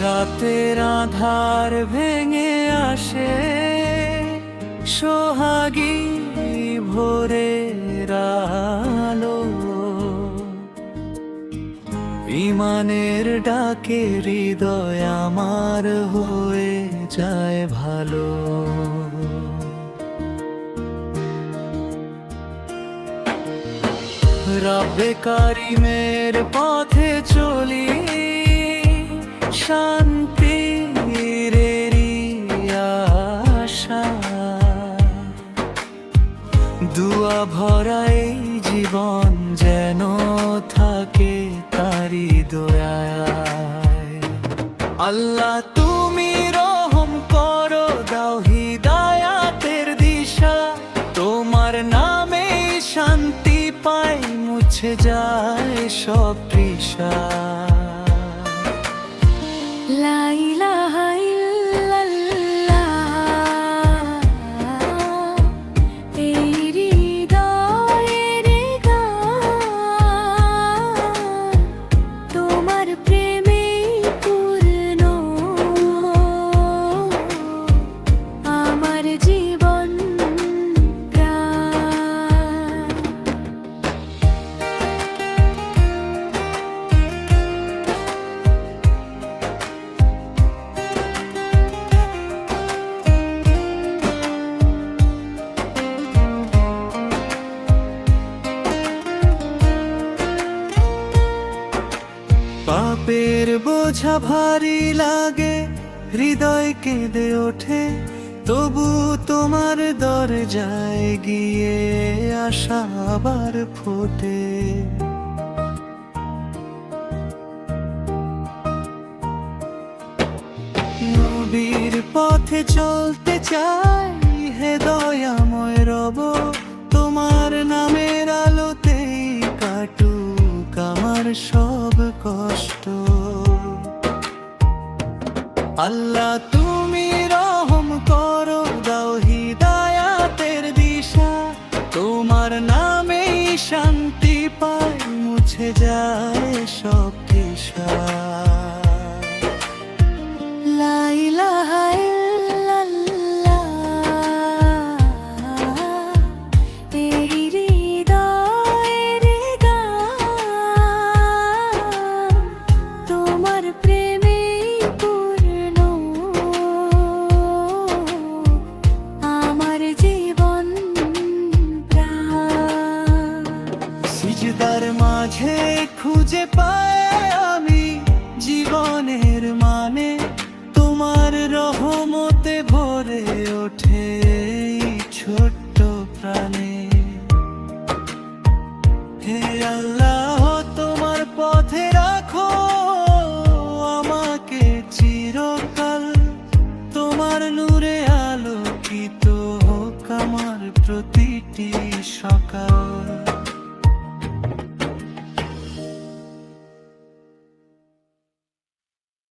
রাতের আধার ভেঙে আসে সোহাগী ভোরের আলো, ইমানের ডাকে হৃদয় আমার হয়ে যায় ভালো। রব্বে কারিমের পথে চলি, শান্তির আশা, দুয়া ভরা এই জীবন যেন থাকে তারি দয়ায়। আল্লাহ তুমি রহম করো, দাও হিদায়াতের দিশা, তোমার নামে শান্তি পাই, মুছে যায় সব তৃষা। লা ইলাহা ইল্লাল্লাহ, এই হৃদয়ের গান, তোমার প্রেমে পূর্ণ আমার জীবন প্রাণ। পাপের বোঝা ভারী লাগে, হৃদয় কেঁদে ওঠে, তবু তোমার দরজায় গিয়ে আশা আবার ফোটে। নবীর পথে চলতে চাই, হে দয়াময় রব, তোমার নামের আলোতেই কাটুক আমার সব কষ্ট। আল্লাহ তুমি রহম করো, দাও হিদায়াতের দিশা, তোমার নামেই শান্তি পাই, মুছে যায় সব তৃষা। লা ইলাহা ইল্লাল্লাহ, এই হৃদয়ের গান, তোমার প্রেমে পূর্ণ আমার জীবন প্রাণ। সিজদার মাঝে খুঁজে পাই আমি জীবনের মানে, তোমার রহমতে ভরে ওঠে এই ছোট্ট প্রাণে। হে আল্লাহ তোমার পথে রাখো আমাকে চিরকাল, তোমার নূরে আলোকিত হোক আমার প্রতিটি সকাল।